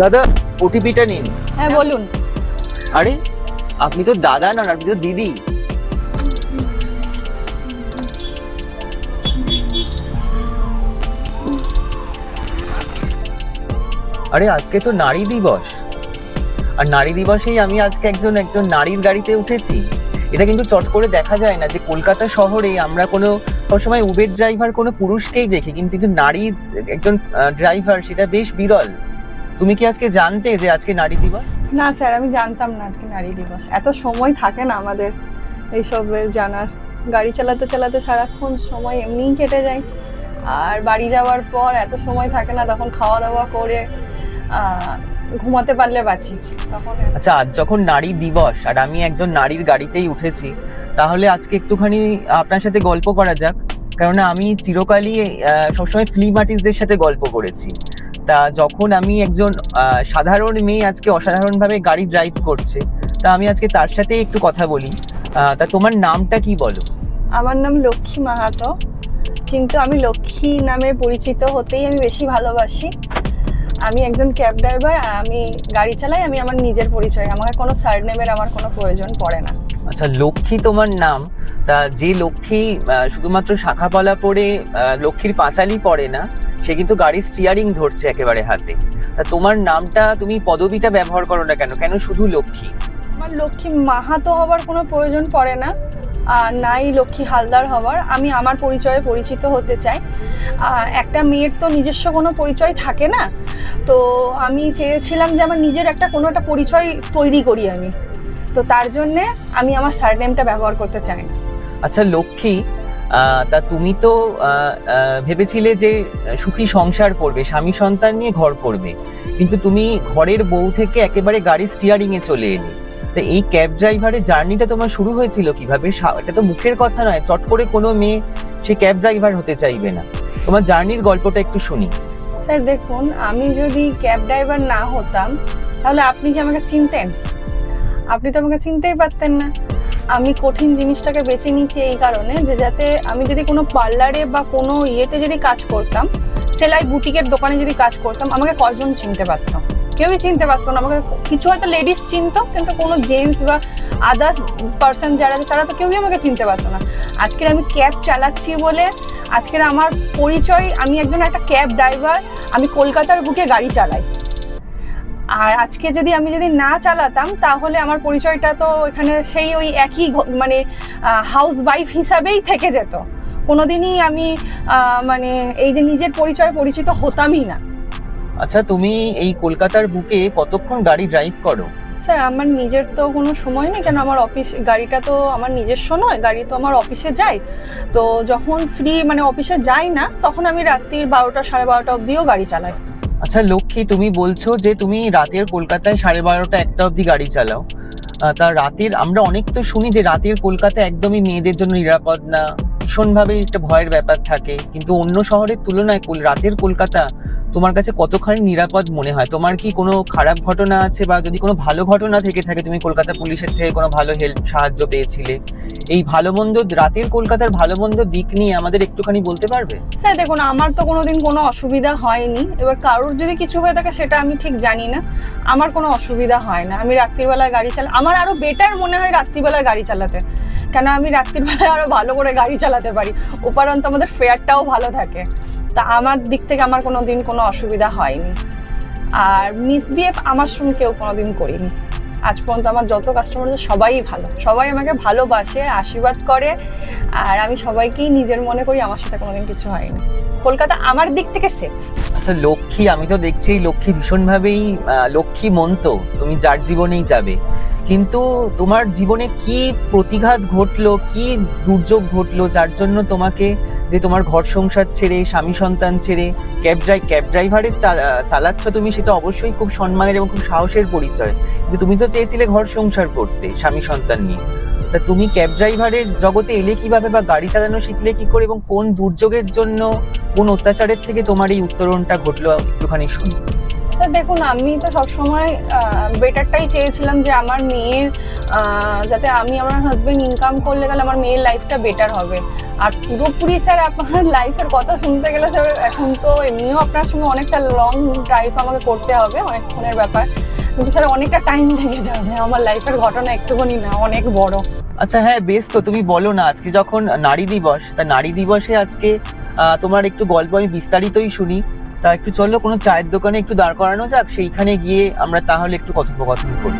দাদা, ওটিপিটা নিন। হ্যাঁ বলুন। আরে আপনি তো দাদা নন, আপনি তো দিদি। আরে আজকে তো নারী দিবস, আর নারী দিবসেই আমি আজকে একজন নারীর গাড়িতে উঠেছি। এটা কিন্তু চট করে দেখা যায় না যে কলকাতা শহরে আমরা কোনো সবসময় উবের ড্রাইভার কোনো পুরুষকেই দেখি, কিন্তু নারী একজন ড্রাইভার সেটা বেশ বিরল। তুমি কি আজকে জানতে যে আজকে নারী দিবস? না স্যার, আমি জানতাম না আজকে নারী দিবস। এত সময় থাকে না আমাদের এইসবের জানার। গাড়ি চালাতে চালাতে সারাক্ষণ সময় এমনিই কেটে যায়, আর বাড়ি যাওয়ার পর এত সময় থাকে না, তখন খাওয়া দাওয়া করে ঘুমাতে পারলে বাঁচি তখন। আচ্ছা, আজ যখন নারী দিবস আর আমি একজন নারীর গাড়িতেই উঠেছি, তাহলে আজকে একটুখানি আপনার সাথে গল্প করা যাক। কেননা আমি চিরকালই সবসময় ফিল্ম আর্টিস্টদের সাথে গল্প করেছি। তা যখন আমি একজন সাধারণ মেয়ে আজকে অসাধারণভাবে গাড়ি ড্রাইভ করছে, তা আমি আজকে তার সাথে একটু কথা বলি। তা তোমার নামটা কি বলো? আমার নাম লক্ষ্মী মাহাতো, কিন্তু আমি লক্ষ্মী নামে পরিচিত হতেই আমি বেশি ভালোবাসি। আমি একজন ক্যাব ড্রাইভার, আমি গাড়ি চালাই, আমি আমার নিজের পরিচয়, আমাকে কোনো সারনেমের আমার কোনো প্রয়োজন পড়ে না। আচ্ছা, লক্ষ্মী তোমার নাম। তা যে লক্ষ্মী শুধুমাত্র শাখাপলা পরে লক্ষ্মীর পাঁচালি পড়ে না, সে কিন্তু গাড়ির স্টিয়ারিং ধরছে একেবারে হাতে। তা তোমার নামটা, তুমি পদবিটা ব্যবহার করো না কেন? কেন শুধু লক্ষ্মী? আমার লক্ষ্মী মাহাতো হবার কোনো প্রয়োজন পড়ে না, আর নাই লক্ষ্মী হালদার হবার। আমি আমার পরিচয়ে পরিচিত হতে চাই। একটা মেয়ের তো নিজস্ব কোনো পরিচয় থাকে না, তো আমি চেয়েছিলাম যে আমার নিজের কোনো একটা পরিচয় তৈরি করি আমি, তো তার জন্যে আমি আমার সারনেমটা ব্যবহার করতে চাই না। আচ্ছা লক্ষ্মী, তা তুমি তো ভেবেছিলে যে সুখী সংসার করবে, স্বামী সন্তান নিয়ে ঘর করবে, কিন্তু তুমি ঘরের বউ থেকে একেবারে গাড়ি স্টিয়ারিং এ চলে এলে। তা এই ক্যাব ড্রাইভারের জার্নিটা তোমার শুরু হয়েছিল কিভাবে? এটা তো মুখের কথা নয়, চট করে কোনো মেয়ে সে ক্যাব ড্রাইভার হতে চাইবে না। তোমার জার্নির গল্পটা একটু শুনি। স্যার দেখুন, আমি যদি ক্যাব ড্রাইভার না হতাম তাহলে আপনি কি আমাকে চিনতেন? আপনি তো আমাকে চিনতেই পারতেন না। আমি কঠিন জিনিসটাকে বেছে নিয়েছি এই কারণে যে যাতে আমি যদি কোনো পার্লারে বা কোনো ইয়েতে যদি কাজ করতাম, সেলাই বুটিকের দোকানে যদি কাজ করতাম, আমাকে কজন চিনতে পারতাম? কেউই চিনতে পারতো না আমাকে। কিছু হয়তো লেডিস চিনতো, কিন্তু কোনো জেন্টস বা আদার্স পার্সন যারা তারা তো কেউই আমাকে চিনতে পারতো না। আজকের আমি ক্যাব চালাচ্ছি বলে আজকের আমার পরিচয়, আমি একটা ক্যাব ড্রাইভার, আমি কলকাতার বুকে গাড়ি চালাই। আর আজকে আমি যদি না চালাতাম তাহলে আমার পরিচয়টা তো এখানে সেই ওই একই মানে হাউস ওয়াইফ হিসাবেই থেকে যেত। কোনোদিনই আমি এই যে নিজের পরিচয় পরিচিত হতামই না। আচ্ছা, তুমি এই কলকাতার বুকে কতক্ষণ গাড়ি ড্রাইভ করো? স্যার আমার নিজের তো কোনো সময় নেই, কেন আমার অফিস গাড়িটা তো আমার নিজস্ব নয়, গাড়ি তো আমার অফিসে যায়। তো যখন ফ্রি অফিসে যাই না, তখন আমি রাত্রির 12টা 12:30 অবধিও গাড়ি চালাই। আচ্ছা লক্ষ্মী, তুমি বলছো যে তুমি রাতের কলকাতায় 12:30 1টা অবধি গাড়ি চালাও। তা রাতের আমরা অনেক তো শুনি যে রাতের কলকাতা একদমই মেয়েদের জন্য নিরাপদ না, ভীষণভাবে একটা ভয়ের ব্যাপার থাকে। কিন্তু অন্য শহরের তুলনায় রাতের কলকাতা তোমার কাছে কতখানি নিরাপদ মনে হয়? তোমার কি কোনো খারাপ ঘটনা আছে, বা যদি কোনো ভালো ঘটনা থেকে থাকে, তুমি কলকাতা পুলিশের থেকে কোনো ভালো সাহায্য পেয়েছিলে? এই ভালো মন্দ, রাতের কলকাতার ভালো মন্দ দিক নিয়ে আমাদের একটুখানি বলতে পারবে? স্যার দেখুন, আমার তো কোনোদিন কোনো অসুবিধা হয়নি। এবার কারোর যদি কিছু হয়ে থাকে সেটা আমি ঠিক জানি না। আমার কোনো অসুবিধা হয় না। আমি রাত্রিবেলায় গাড়ি চালাই, আমার আরো বেটার মনে হয় রাত্রিবেলায় গাড়ি চালাতে, কেন আমি রাত্রিবেলায় আরো ভালো করে গাড়ি চালাতে পারি। উপরন্ত আমাদের ফেয়ারটাও ভালো থাকে। তা আমার দিক থেকে আমার কোনোদিন কোনো অসুবিধা হয়নি। আর মিসবিহেভ আমার সঙ্গে কেউ কোনোদিন করিনি। আজ পর্যন্ত আমার যত কাস্টমার আছে সবাই ভালো, সবাই আমাকে ভালোবাসে, আশীর্বাদ করে, আর আমি সবাইকেই নিজের মনে করি। আমার সাথে কোনোদিন কিছু হয়নি। কলকাতা আমার দিক থেকে সেফ। আচ্ছা লক্ষ্মী, আমি তো দেখছি লক্ষ্মী ভীষণভাবেই লক্ষ্মী মন্ত, তুমি যার জীবনেই যাবে। কিন্তু তোমার জীবনে কি প্রতিঘাত ঘটলো, কি দুর্যোগ ঘটলো, যার জন্য তোমাকে যে তোমার ঘর সংসার ছেড়ে, স্বামী সন্তান ছেড়ে ক্যাব ড্রাইভারের চালাচ্ছ তুমি, সেটা অবশ্যই খুব সম্মানের এবং খুব সাহসের পরিচয়। কিন্তু তুমি তো চেয়েছিলে ঘর সংসার করতে স্বামী সন্তান নিয়ে। তা তুমি ক্যাব ড্রাইভারের জগতে এলে কিভাবে, বা গাড়ি চালানো শিখলে কি করে, এবং কোন দুর্যোগের জন্য, কোন অত্যাচারের থেকে তোমার এই উত্তরণটা ঘটলো, একটুখানি শুনি। স্যার দেখুন, আমি তো সবসময় বেটারটাই চেয়েছিলাম যে আমার মেয়ের যাতে আমি আমার হাজবেন্ড ইনকাম করলে তাহলে আমার মেয়ের লাইফটা বেটার হবে। আর পুরোপুরি স্যার আপনার লাইফের কথা শুনতে গেলে স্যার এখন তো এমনিও আপনার সঙ্গে অনেকটা লং ড্রাইভ আমাকে করতে হবে, অনেকক্ষণের ব্যাপার, কিন্তু স্যার অনেকটা টাইম লেগে যাবে। আমার লাইফের ঘটনা একটুখানি না, অনেক বড়। আচ্ছা হ্যাঁ বেশ, তো তুমি বলো না, আজকে যখন নারী দিবস, তা নারী দিবসে আজকে তোমার একটু গল্প আমি বিস্তারিতই শুনি। তা একটু চলো কোনো চায়ের দোকানে একটু দাঁড় করানো যাক, সেইখানে গিয়ে আমরা তাহলে একটু কথোপকথন করি।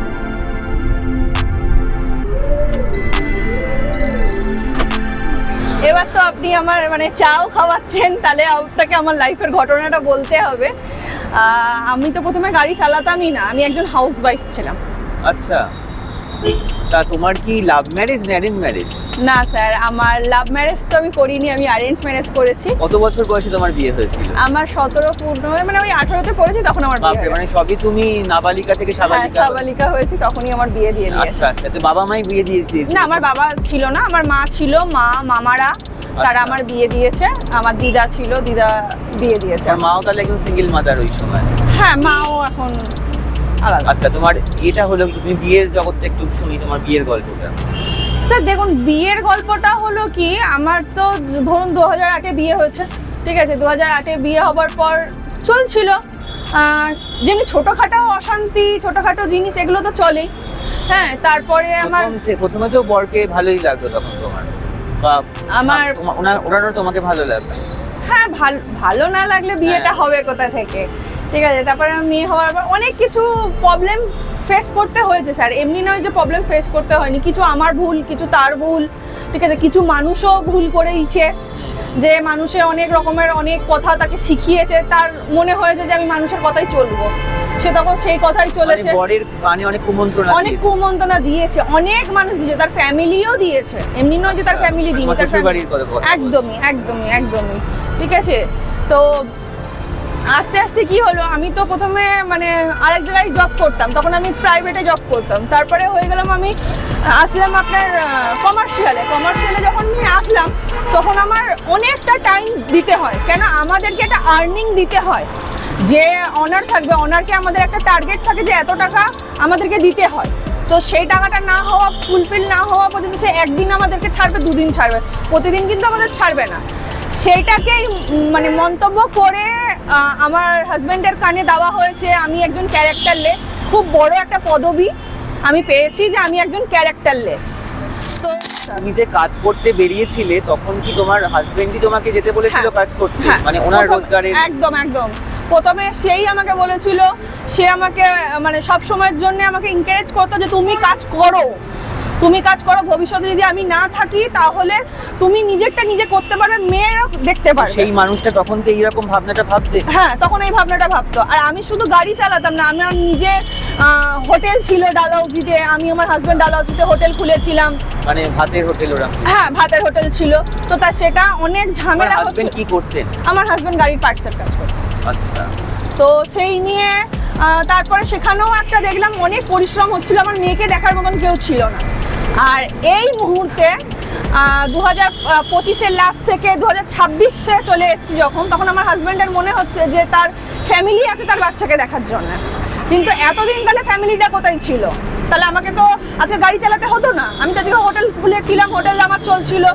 এবার তো আপনি আমার মানে চাও খাওয়াচ্ছেন, তাহলে আপনাকে আমার লাইফের ঘটনাটা বলতে হবে। আমি তো প্রথমে গাড়ি চালাতামই না, আমি একজন হাউস ওয়াইফ ছিলাম। আচ্ছা, তা তোমার কি লাভ ম্যারেজ না অ্যারেঞ্জ ম্যারেজ? না স্যার, আমার লাভ ম্যারেজ তো আমি করিনি, আমি অ্যারেঞ্জ ম্যারেজ করেছি। কত বছর বয়সে তোমার বিয়ে হয়েছিল? আমার 17 পূর্ণ হয়ে মানে আমি 18তে করেছি, তখন আমার বিয়ে বাপরে, মানে হয়েছে। সবই তুমি নাবালিকা থেকে হ্যাঁ, সাবালিকা? সাবালিকা হয়েছি, তখনই আমার বিয়ে দিয়ে দিয়েছে। আচ্ছা আচ্ছা, তো বাবা মাই বিয়ে দিয়েছে? না, আমার বাবা ছিল না, আমার মা ছিল, মামারা তারা আচ্ছা। আমার বিয়ে দিয়েছে। আমার দিদা ছিল, দিদা বিয়ে দিয়েছে। আর মাও তাহলে একজন সিঙ্গেল মাদার ওই সময়? হ্যাঁ, মাও এখন আলাদা। আচ্ছা, তোমার এটা হলো তুমি বিয়ের জগৎটা একটু শুনি, তোমার বিয়ের গল্পটা। স্যার দেখুন, বিয়ের গল্পটা হলো কি, আমার তো ধরুন 2008-এ বিয়ে হয়েছে, ঠিক আছে। 2008-এ বিয়ে হবার পর চলছিল যেমনি ছোটখাটো অশান্তি, ছোটখাটো জিনিস, এগুলো তো চলেই। হ্যাঁ, তারপরে আমার প্রথমে তো বরকে ভালোই লাগতো তখন তোমার, বা আমার ওনারও তোমাকে ভালো লাগতো? হ্যাঁ, ভালো না লাগলে বিয়েটা হবে কোথা থেকে, ঠিক আছে। তারপরে আমার মেয়ে হওয়ার পর অনেক কিছু প্রবলেম ফেস করতে হয়েছে স্যার, এমনি নয় যে প্রবলেম ফেস করতে হয়নি। কিছু আমার ভুল, কিছু তার ভুল, ঠিক আছে। কিছু মানুষও ভুল করেইছে, যে মানুষে অনেক রকমের অনেক কথা তাকে শিখিয়েছে, তার মনে হয়েছে যে আমি মানুষের কথাই চলবো, সে তখন সেই কথাই চলেছে। মানে বরের কানে অনেক কুমন্ত্রণা দিয়েছে, অনেক মানুষ দিয়েছে, তার ফ্যামিলিও দিয়েছে, এমনি নয় যে তার ফ্যামিলি দিয়েছে, তার একদমই ঠিক আছে। তো আস্তে আস্তে কি হলো, আমি তো প্রথমে মানে আরেক জায়গায় জব করতাম, তখন আমি প্রাইভেটে জব করতাম। তারপরে হয়ে গেলাম, আমি আসলাম আপনার কমার্শিয়ালে যখন আমি আসলাম, তখন আমার অনেকটা টাইম দিতে হয়, কেন আমাদেরকে একটা আর্নিং দিতে হয়, যে অনার থাকবে, অনারকে আমাদের একটা টার্গেট থাকে যে এত টাকা আমাদেরকে দিতে হয়। তো সেই টাকাটা না হওয়া, ফুলফিল না হওয়া পর্যন্ত সে একদিন আমাদেরকে ছাড়বে, দুদিন ছাড়বে, প্রতিদিন কিন্তু আমাদের ছাড়বে না। সেইটাকেই মানে মন্তব্য করে আমার হাজবেন্ডের কানে দেওয়া হয়েছে আমি একজন ক্যারেক্টারলেস। খুব বড় একটা পদবি আমি পেয়েছি যে আমি একজন ক্যারেক্টারলেস। তো তুমি যে কাজ করতে বেরিয়েছিলে, তখন কি তোমার হাজবেন্ডই তোমাকে যেতে বলেছিল কাজ করতে? মানে ওনার রোজগারের? একদম প্রথমে সেই আমাকে বলেছিল, সে আমাকে মানে সব সময়ের জন্য আমাকে এনকারেজ করতো যে তুমি কাজ করো, ভবিষ্যতে যদি আমি না থাকি তাহলে তুমি নিজেরটা নিজে করতে পারবে, মেয়েরাও দেখতে পারবে। সেই মানুষটা তখন তো এইরকম ভাবনাটা ভাবতে? হ্যাঁ, তখন এই ভাবনাটা ভাবতো। আর আমি শুধু গাড়ি চালাতাম না, আমার নিজের হোটেল ছিল ডালহাউসিতে, আমি আমার হাজবেন্ড ডালহাউসিতে হোটেল খুলেছিলাম। মানে ভাতের হোটেল? ওরা? হ্যাঁ, ভাতের হোটেল ছিল। তো তার সেটা অনেক ঝামেলা হচ্ছে। কি করতেন? আমার হাজবেন্ড গাড়ির পার্টসের কাজ করতেন। আচ্ছা। তো সেই নিয়ে তারপরে সেখানেও একটা দেখলাম অনেক পরিশ্রম হচ্ছিল, আমার মেয়েকে দেখার মতন কেউ ছিল না। আর এই মুহূর্তে 2025-এর লাস্ট থেকে 2026-এ চলে এসেছি যখন, তখন আমার হাজবেন্ডের মনে হচ্ছে যে তার ফ্যামিলি আছে তার বাচ্চাকে দেখার জন্য, কিন্তু এতদিন তাহলে ফ্যামিলিটা কোথায় ছিল? তাহলে আমাকে তো আজকে গাড়ি চালাতে হতো না, আমি তো আজকে হোটেল খুলেছিলাম, হোটেল আমার চলছিল,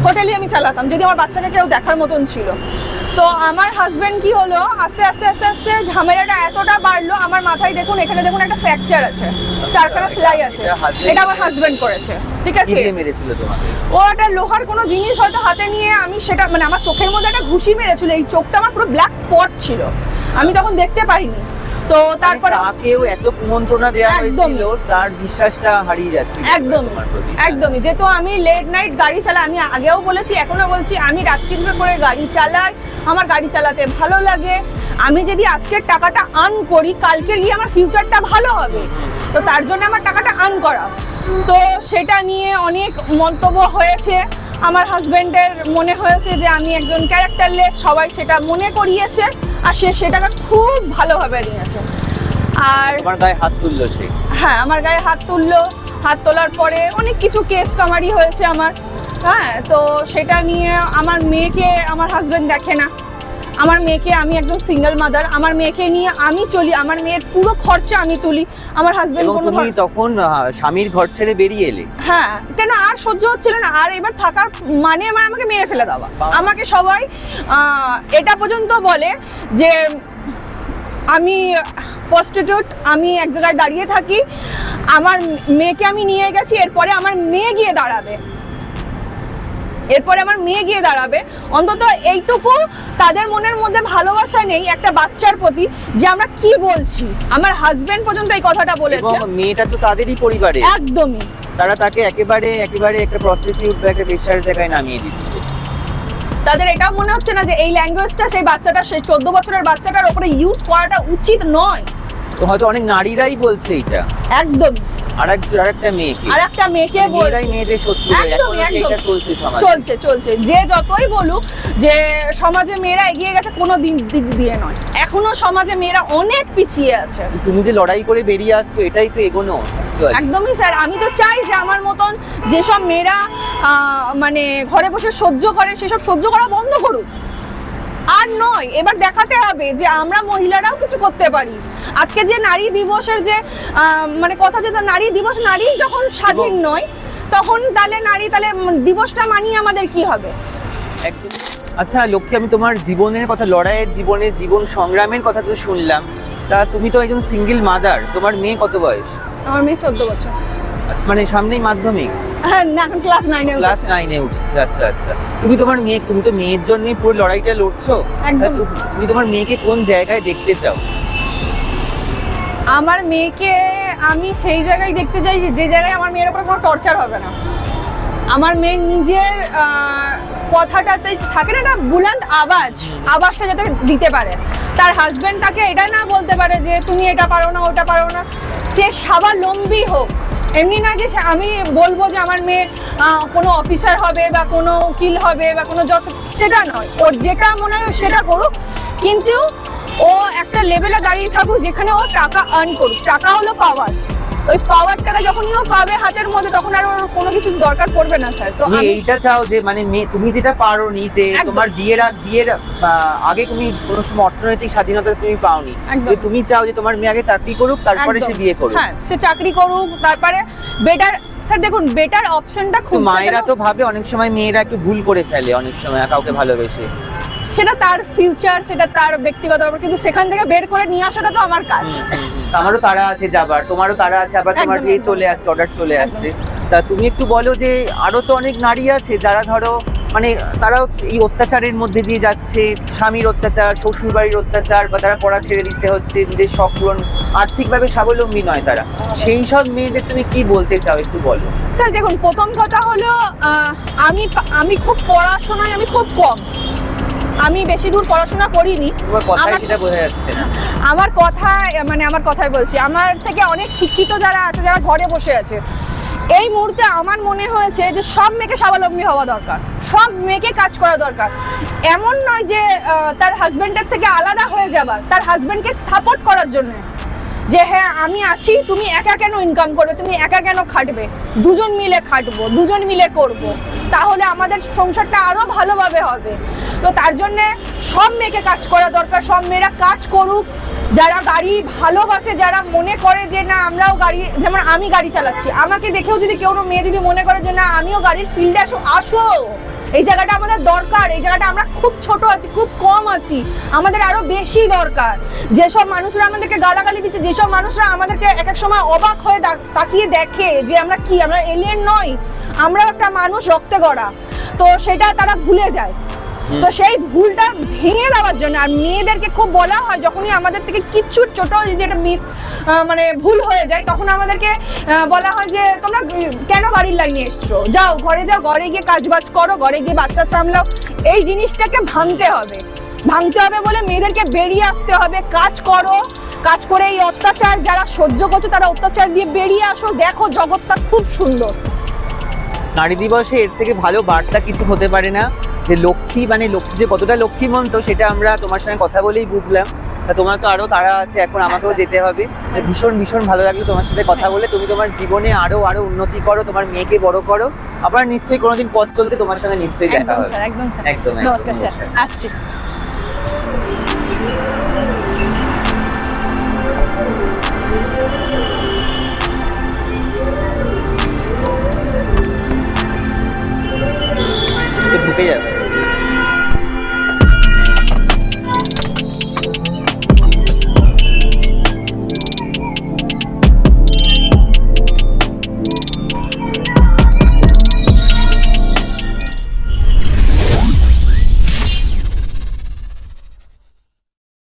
হোটেলই আমি চালাতাম, যদি আমার বাচ্চাকে কেউ দেখার মতন ছিল। তো আমার হাজবেন্ড কি হলো, আস্তে আস্তে ঝামেলাটা এতটা বাড়লো, আমার মাথায় দেখুন, এখানে দেখুন একটা ফ্র্যাকচার আছে, 4খানা সেলাই আছে, এটা আমার হাজবেন্ড করেছে, ঠিক আছে। ও একটা লোহার কোনো জিনিস হয়তো হাতে নিয়ে, আমি সেটা মানে আমার চোখের মধ্যে একটা ঘুষি মেরেছিল, এই চোখটা আমার পুরো ব্ল্যাক স্পট ছিল, আমি তখন দেখতে পাইনি। তো তারপরে তাকেও এত কুমন্ত্রণা দেওয়া হয়েছিল, তার বিশ্বাসটা হারিয়ে যাচ্ছে। একদমই যেহেতু আমি লেট নাইট গাড়ি চালাই, আমি আগেও বলেছি এখনো বলছি, আমি রাত্রিরে করে গাড়ি চালাই, আমার গাড়ি চালাতে ভালো লাগে। আমি যদি আজকের টাকাটা আর্ন করি, কালকে গিয়ে আমার ফিউচারটা ভালো হবে, তো তার জন্য আমার টাকাটা আর্ন করা। তো সেটা নিয়ে অনেক মন্তব্য হয়েছে, আমার হাজবেন্ডের মনে হয়েছে যে আমি একজন ক্যারেক্টারলেস, সবাই সেটা মনে করিয়েছে, আর সে সেটাকে খুব ভালোভাবে নিয়েছে। আর আমার গায়ে হাত তুললো সে? হ্যাঁ, আমার গায়ে হাত তুললো, হাত তোলার পরে অনেক কিছু কেস কামারি হয়েছে আমার। হ্যাঁ, তো সেটা নিয়ে আমার মেয়েকে আমার হাজবেন্ড দেখে না, আমার মেয়েকে, আমি একদম সিঙ্গেল মাদার, আমার মেয়েকে নিয়ে আমি চলি, আমার মেয়ের পুরো খরচা আমি তুলি, আমার হাজবেন্ড এবং কোনো তুমি তখন স্বামীর ঘর ছেড়ে বেরিয়ে এলে। হ্যাঁ, কেন আর সহ্য হচ্ছিল না, আর এবার থাকার মানে আমার আমাকে মেরে ফেলে দেওয়া। আমাকে সবাই এটা পর্যন্ত বলে যে আমি প্রস্টিটিউট, আমি এক জায়গায় দাঁড়িয়ে থাকি, আমার মেয়েকে আমি নিয়ে গেছি, এরপরে আমার মেয়ে গিয়ে দাঁড়াবে, এরপরে আমার মেয়ে গিয়ে দাঁড়াবে। অন্তত এইটুকু তাদের মনের মধ্যে ভালোবাসা নেই একটা বাচ্চার প্রতি, যে আমরা কি বলছি। আমার হাজবেন্ড পর্যন্ত এই কথাটা বলেছে। এবং মেয়েটা তো তাদেরই পরিবারে, একদমই তারা তাকে একেবারে একটা প্রস্টিটিউট বা একটা বেশ্যার জায়গায় নামিয়ে দিচ্ছে। তাদের এটাও মনে হচ্ছে না যে এই ল্যাঙ্গুয়েজটা সেই বাচ্চাটা, সেই 14 বছরের বাচ্চাটার উপরে ইউজ করাটা উচিত নয়। তো হয়তো অনেক নারীরাই বলছে এটা, একদম আরেকটা মেয়েকে বলছে। মেয়েদের শত্রু, একদম, একদম। এটা চলছে সমাজে। চলছে যে যতই বলুক যে সমাজে মেয়েরা এগিয়ে গেছে, কোনো দিক দিয়ে নয়, এখনো সমাজে মেয়েরা অনেক পিছিয়ে আছে। তুমি যে লড়াই করে বেরিয়ে আসছো, এটাই তো এগোনো actually। একদমই স্যার, আমি তো চাই যে আমার মতন যেসব মেয়েরা মানে ঘরে বসে সহ্য করে, সেসব সহ্য করা বন্ধ করুক। আর নয়, এবার দেখাতে হবে যে আমরা মহিলারাও কিছু করতে পারি। আজকে যে নারী দিবসের যে মানে কথা, যে নারী দিবস, নারী যখন স্বাধীন নয় তখন তাহলে দিবসটা মানিয়ে আমাদের কি হবে? একদম। আচ্ছা লক্ষ্মী, আমি তোমার জীবনের কথা, জীবন সংগ্রামের কথা তো শুনলাম। তা তুমি তো একজন সিঙ্গেল মাদার, তোমার মেয়ে কত বয়স? আমার মেয়ে 14 বছর। আচ্ছা, মানে সামনেই মাধ্যমিক? হ্যাঁ, না, এখন ক্লাস 9-এ ক্লাস 9-এ উঠছে। আচ্ছা, তুমি তো মেয়ের জন্যই পুরো লড়াইটা লড়ছো। একদম। তুমি তোমার মেয়েকে কোন জায়গায় দেখতে চাও? আমার মেয়েকে আমি সেই জায়গায় দেখতে চাই যে জায়গায় আমার মেয়ের উপর কোনো টর্চার হবে না। আমার মেয়ে নিজের কথাটাতে থাকে না, একটা বুলন্দ আওয়াজটা যাতে দিতে পারে। তার হাজবেন্ড তাকে এটা না বলতে পারে যে তুমি এটা পারো না, ওটা পারো না। সে স্বাবলম্বী হোক, এমনি না যে আমি বলবো যে আমার মেয়ে কোনো অফিসার হবে বা কোনো উকিল হবে বা কোনো জজ, সেটা নয়। ওর যেটা মনে হয় সেটা করুক, কিন্তু ও একটা লেভেলে দাঁড়িয়ে থাকুক যেখানে ও টাকা আর্ন করুক। টাকা হলো পাওয়ার, ওই পাওয়ারটাকে যখনই ও পাবে হাতের মধ্যে, তখন আর ওর কোনো কিছু দরকার পড়বে না স্যার। তো তুমি এইটা চাও যে মানে তুমি যেটা পারোনি, যে তোমার বিয়ের আগে তুমি কোনো সময় অর্থনৈতিক স্বাধীনতা তুমি পাওনি, যে তুমি চাও যে তোমার মেয়ে আগে চাকরি করুক, তারপরে সে বিয়ে করুক। হ্যাঁ, সে চাকরি করুক, তারপরে বেটার। স্যার দেখুন, বেটার অপশনটা খুব, মায়েরা তো ভাবে অনেক সময় মেয়েরা একটু ভুল করে ফেলে, অনেক সময় কাউকে ভালোবেসে। সেটা তার ফিউচার, সেটা তার ব্যক্তিগত ব্যাপার, কিন্তু সেখান থেকে বের করে নিয়ে আসাটা তো আমার কাজ। আমারও তারা আছে যাবার, তোমারও তারা আছে, আবার তোমার বিয়ে চলে আসছে, অর্ডার চলে আসছে। তা তুমি একটু বলো যে আরো তো অনেক নারী আছে যারা ধরো মানে তারাও এই অত্যাচারের মধ্যে দিয়ে যাচ্ছে, স্বামীর অত্যাচার, শ্বশুর বাড়ির অত্যাচার, বা তারা পড়া ছেড়ে দিতে হচ্ছে, নিজের শখ পূরণ, আর্থিকভাবে স্বাবলম্বী নয় তারা। সেই সব মেয়েদের তুমি কি বলতে চাও, একটু বলো। স্যার দেখুন, প্রথম কথা হলো আমি খুব পড়াশোনায় আমি খুব কম, আমি বেশি দূর পড়াশোনা করিনি। তোমার কথায় সেটা বোঝা যাচ্ছে না। আমার কথাই বলছি, আমার থেকে অনেক শিক্ষিত যারা আছে, যারা ঘরে বসে আছে, এই মুহূর্তে আমার মনে হয়েছে যে সব মেয়েকে স্বাবলম্বী হওয়া দরকার, সব মেয়েকে কাজ করা দরকার। এমন নয় যে তার হাজবেন্ডের থেকে আলাদা হয়ে যাবার, তার হাজবেন্ডকে সাপোর্ট করার জন্য, যে হ্যাঁ আমি আছি, তুমি একা কেন ইনকাম করবে, তুমি একা কেন খাটবে, দুজন মিলে খাটবো, দুজন মিলে করব, তাহলে আমাদের সংসারটা আরো ভালোভাবে হবে। তো তার জন্য সব মেয়েকে কাজ করা দরকার, সব মেয়েরা কাজ করুক। যারা গাড়ি ভালোবাসে, যারা মনে করে যে না আমরাও গাড়ি, যেমন আমি গাড়ি চালাচ্ছি, আমাকে দেখেও যদি কেউ মেয়ে যদি মনে করে যে না আমিও গাড়ির ফিল্ডে আসো, এই জায়গাটা আমাদের দরকার, এই জায়গাটা আমরা খুব ছোট আছি, খুব কম আছি, আমাদের আরো বেশি দরকার। যেসব মানুষরা আমাদেরকে গালাগালি দিচ্ছে, যেসব মানুষরা আমাদেরকে এক এক সময় অবাক হয়ে তাকিয়ে দেখে যে আমরা এলিয়েন নই, আমরা একটা মানুষ রক্তে গড়া, তো সেটা তারা ভুলে যায়। তো সেই ভুলটা ভেঙে দেওয়ার জন্য, আর মেয়েদেরকে খুব বলা হয় যখনই আমাদের থেকে কিচ্ছু ছোট যদি একটা মানে ভুল হয়ে যায়, তখন আমাদেরকে বলা হয় যে তোমরা কেন বাড়ির লাইনে এসছো, যাও, ঘরে ঘরে গিয়ে কাজবাজ করো, ঘরে গিয়ে বাচ্চা সামলাও। এই জিনিসটাকে ভাঙতে হবে বলে মেয়েদেরকে বেরিয়ে আসতে হবে। কাজ করো, কাজ করে এই অত্যাচার যারা সহ্য করছো, তারা অত্যাচার দিয়ে বেরিয়ে আসো, দেখো জগৎটা খুব সুন্দর। নারী দিবসে এর থেকে ভালো বার্তা কিছু হতে পারে না, যে লক্ষ্মী যে কতটা লক্ষ্মীমন্ত সেটা আমরা তোমার সঙ্গে কথা বলেই বুঝলাম। তা তোমার তো আরো তারা আছে, এখন আমাকেও যেতে হবে। ভীষণ ভালো লাগলো তোমার সাথে কথা বলে। তুমি তোমার জীবনে আরো উন্নতি করো, তোমার মেয়েকে বড় করো, আবার নিশ্চয়ই কোনোদিন পথ চলতে তোমার সঙ্গে নিশ্চয়ই দেখা হবে। একদম স্যার, একদম। নমস্কার স্যার, আসছি।